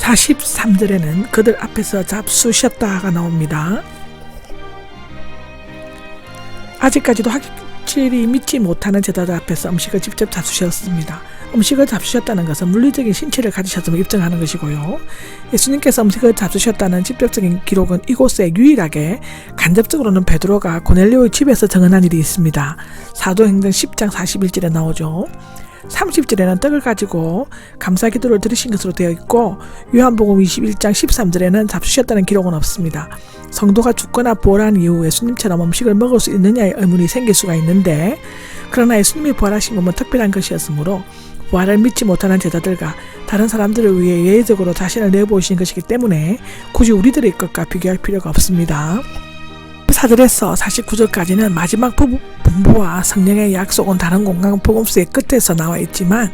43절에는 그들 앞에서 잡수셨다가 나옵니다. 아직까지도 확실히 믿지 못하는 제자들 앞에서 음식을 직접 잡수셨습니다. 음식을 잡수셨다는 것은 물리적인 신체를 가지셨음을 입증하는 것이고요. 예수님께서 음식을 잡수셨다는 직접적인 기록은 이곳에 유일하게 간접적으로는 베드로가 고넬료의 집에서 증언한 일이 있습니다. 사도행전 10장 41절에 나오죠. 30절에는 떡을 가지고 감사 기도를 드리신 것으로 되어 있고 요한복음 21장 13절에는 잡수셨다는 기록은 없습니다. 성도가 죽거나 부활한 이후 예수님처럼 음식을 먹을 수 있느냐의 의문이 생길 수가 있는데, 그러나 예수님이 부활하신 몸은 특별한 것이었으므로 부활을 믿지 못하는 제자들과 다른 사람들을 위해 예외적으로 자신을 내보이신 것이기 때문에 굳이 우리들의 것과 비교할 필요가 없습니다. 사절에서 49절까지는 마지막 분부와 성령의 약속은 다른 공간 복음서의 끝에서 나와 있지만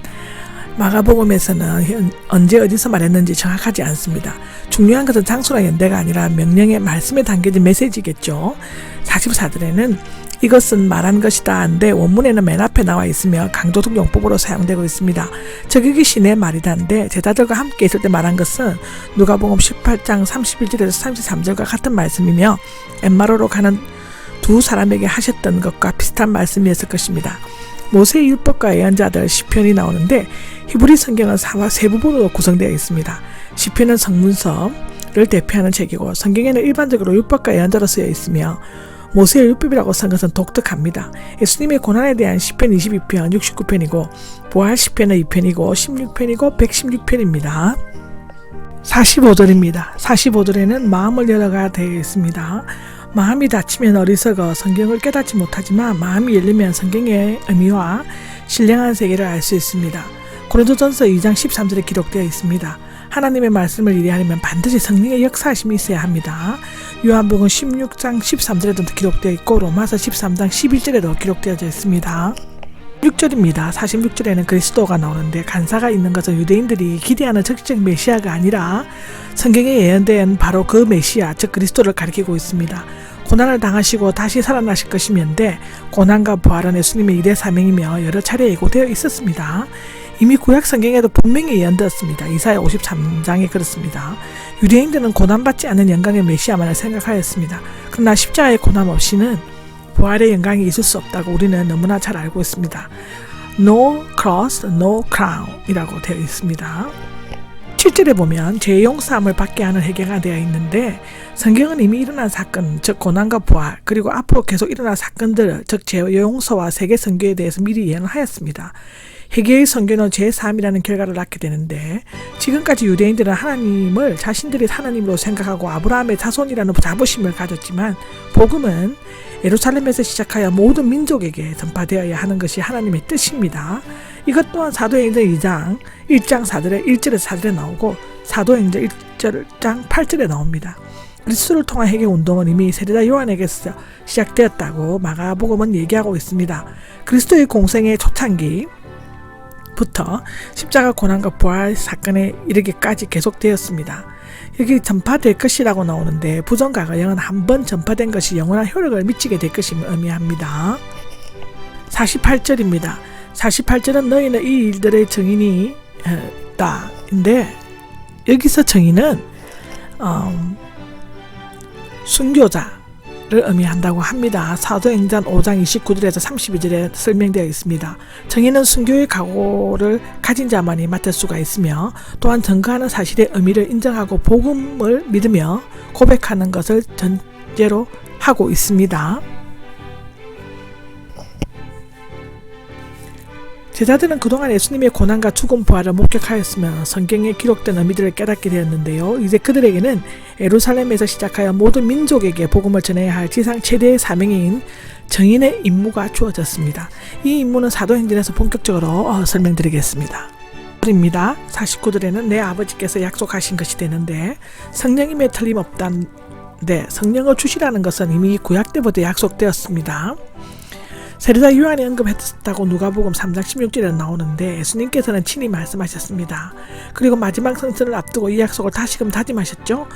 마가복음에서는 언제 어디서 말했는지 정확하지 않습니다. 중요한 것은 장소나 연대가 아니라 명령의 말씀에 담겨진 메시지겠죠. 44절에는 이것은 말한 것이다 한데 원문에는 맨 앞에 나와 있으며 강조적 용법으로 사용되고 있습니다. 저격이 신의 말이다인데 제자들과 함께 있을 때 말한 것은 누가복음 18장 31절에서 33절과 같은 말씀이며 엠마로로 가는 두 사람에게 하셨던 것과 비슷한 말씀이었을 것입니다. 모세의 율법과 예언자들 시편이 나오는데 히브리 성경은 세 부분으로 구성되어 있습니다. 시편은 성문서를 대표하는 책이고 성경에는 일반적으로 율법과 예언자로 쓰여 있으며 모세의 율법이라고 쓴 것은 독특합니다. 예수님의 고난에 대한 시편 22편, 69편이고 부활 시편은 2편이고 16편이고 116편입니다. 45절입니다. 45절에는 마음을 열어가 되어 있습니다. 마음이 닫히면 어리석어 성경을 깨닫지 못하지만 마음이 열리면 성경의 의미와 신령한 세계를 알 수 있습니다. 고린도전서 2장 13절에 기록되어 있습니다. 하나님의 말씀을 이해하려면 반드시 성령의 역사하심이 있어야 합니다. 요한복음 16장 13절에도 기록되어 있고 로마서 13장 11절에도 기록되어져 있습니다. 6절입니다. 46절에는 그리스도가 나오는데 간사가 있는 것은 유대인들이 기대하는 적시적 메시아가 아니라 성경에 예언된 바로 그 메시아 즉 그리스도를 가리키고 있습니다. 고난을 당하시고 다시 살아나실 것이면데 고난과 부활은 예수님의 일의 사명이며 여러 차례 예고되어 있었습니다. 이미 구약 성경에도 분명히 예언되었습니다. 이사야 53장에 그렇습니다. 유대인들은 고난받지 않는 영광의 메시아만을 생각하였습니다. 그러나 십자가의 고난 없이는 부활의 영광이 있을 수 없다고 우리는 너무나 잘 알고 있습니다. No cross, no crown 이라고 되어 있습니다. 7절에 보면 죄 용서함을 받게 하는 회개가 되어 있는데 성경은 이미 일어난 사건, 즉 고난과 부활, 그리고 앞으로 계속 일어날 사건들, 즉 죄 용서와 세계 선교에 대해서 미리 예언하였습니다. 회개의 선교는 제3이라는 결과를 낳게 되는데 지금까지 유대인들은 하나님을 자신들이 하나님으로 생각하고 아브라함의 자손이라는 자부심을 가졌지만 복음은 예루살렘에서 시작하여 모든 민족에게 전파되어야 하는 것이 하나님의 뜻입니다. 이것 또한 사도행전 2장 1장 4절에 1절에서 4절에 나오고 사도행전 1장 8절에 나옵니다. 그리스도를 통한 회개 운동은 이미 세례자 요한에게서 시작되었다고 마가복음은 얘기하고 있습니다. 그리스도의 공생의 초창기 부터 십자가 고난과 부활 사건에 이르기까지 계속되었습니다. 여기 전파될 것이라고 나오는데 부정과거형은 한번 전파된 것이 영원한 효력을 미치게 될 것임을 의미합니다. 48절입니다. 48절은 너희는 이 일들의 증인이다 인데 여기서 증인은 순교자를 의미한다고 합니다. 사도행전 5장 29절에서 32절에 설명되어 있습니다. 증인은 순교의 각오를 가진 자만이 맡을 수가 있으며 또한 증거하는 사실의 의미를 인정하고 복음을 믿으며 고백하는 것을 전제로 하고 있습니다. 제자들은 그동안 예수님의 고난과 죽음 부활을 목격하였으며 성경에 기록된 의미들을 깨닫게 되었는데요. 이제 그들에게는 예루살렘에서 시작하여 모든 민족에게 복음을 전해야 할 지상 최대의 사명인 증인의 임무가 주어졌습니다. 이 임무는 사도행전에서 본격적으로 설명드리겠습니다. 49절에는 내 아버지께서 약속하신 것이 되는데 성령임에 틀림없다는데 성령을 주시라는 것은 이미 구약 때부터 약속되었습니다. 세례자 요한이 언급했다고 누가복음 3장 16절에 나오는데 예수님께서는 친히 말씀하셨습니다. 그리고 마지막 성전을 앞두고 이 약속을 다시금 다짐하셨죠.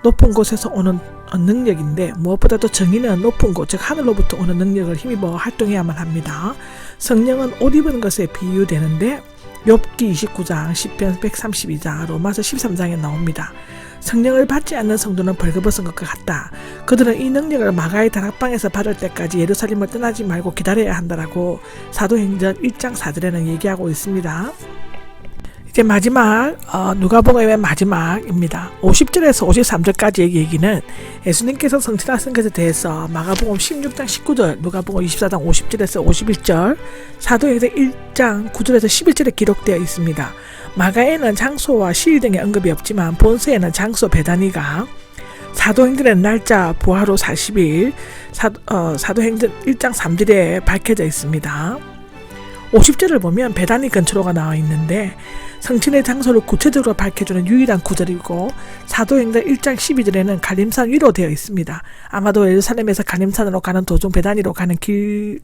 높은 곳에서 오는 능력인데 무엇보다도 정의는 높은 곳, 즉 하늘로부터 오는 능력을 힘입어 활동해야만 합니다. 성령은 옷 입은 것에 비유되는데 욥기 29장, 시편 132장, 로마서 13장에 나옵니다. 성령을 받지 않는 성도는 벌거벗은 것과 같다. 그들은 이 능력을 마가의 다락방에서 받을 때까지 예루살렘을 떠나지 말고 기다려야 한다라고 사도행전 1장 4절에는 얘기하고 있습니다. 이제 마지막 누가복음의 마지막입니다. 50절에서 53절까지의 얘기는 예수님께서 성취하신 것에 대해서 마가복음 16장 19절, 누가복음 24장 50절에서 51절, 사도행전 1장 9절에서 11절에 기록되어 있습니다. 마가에는 장소와 시일 등의 언급이 없지만 본서에는 장소 베다니가, 사도행전의 날짜 부활 후 40일, 사도행전 1장 3절에 밝혀져 있습니다. 50절을 보면 베다니 근처로가 나와 있는데 성친의 장소를 구체적으로 밝혀주는 유일한 구절이고, 사도행전 1장 12절에는 갈림산 위로 되어 있습니다. 아마도 예루살렘에서 갈림산으로 가는 도중 베다니로 가는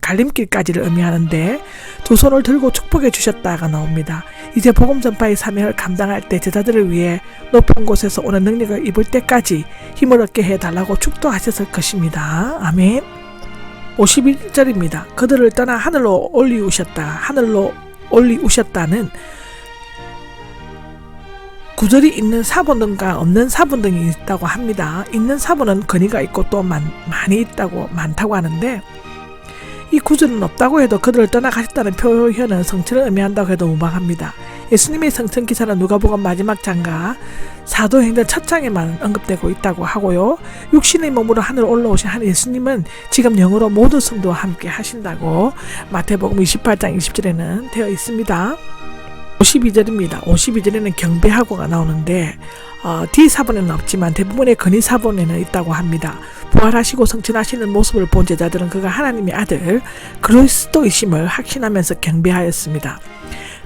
갈림길까지를 의미하는데 두 손을 들고 축복해 주셨다가 나옵니다. 이제 복음 전파의 사명을 감당할 때 제자들을 위해 높은 곳에서 오는 능력을 입을 때까지 힘을 얻게 해달라고 축도하셨을 것입니다. 아멘. 51절입니다. 그들을 떠나 하늘로 올리우셨다. 하늘로 올리우셨다는 구절이 있는 사본등과 없는 사본등이 있다고 합니다. 있는 사본은 건의가 있고 또 많다고 하는데, 이 구절은 없다고 해도 그들을 떠나가셨다는 표현은 성취를 의미한다고 해도 무방합니다. 예수님의 성천 기사는 누가복음 마지막 장과 사도행전 첫 장에만 언급되고 있다고 하고요. 육신의 몸으로 하늘 올라오신 한 예수님은 지금 영으로 모든 성도와 함께 하신다고 마태복음 28장 20절에는 되어 있습니다. 52절입니다. 52절에는 경배하고가 나오는데 D사본에는 없지만 대부분의 건의사본에는 있다고 합니다. 부활하시고 성천하시는 모습을 본 제자들은 그가 하나님의 아들 그리스도이심을 확신하면서 경배하였습니다.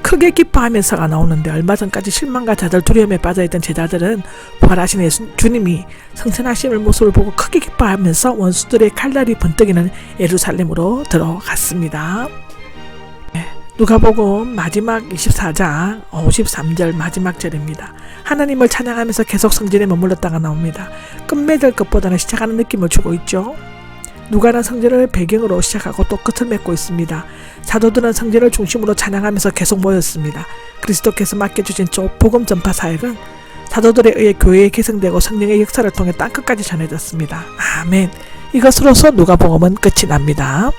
크게 기뻐하면서가 나오는데, 얼마 전까지 실망과 좌절 두려움에 빠져있던 제자들은 부활하신 주님이 성천하심을 모습을 보고 크게 기뻐하면서 원수들의 칼날이 번뜩이는 예루살렘으로 들어갔습니다. 누가복음 마지막 24장 53절 마지막 절입니다. 하나님을 찬양하면서 계속 성전에 머물렀다가 나옵니다. 끝맺을 것보다는 시작하는 느낌을 주고 있죠. 누가는 성전을 배경으로 시작하고 또 끝을 맺고 있습니다. 사도들은 성전을 중심으로 찬양하면서 계속 모였습니다. 그리스도께서 맡겨주신 복음 전파 사역은 사도들에 의해 교회에 계승되고 성령의 역사를 통해 땅끝까지 전해졌습니다. 아멘. 이것으로서 누가복음은 끝이 납니다.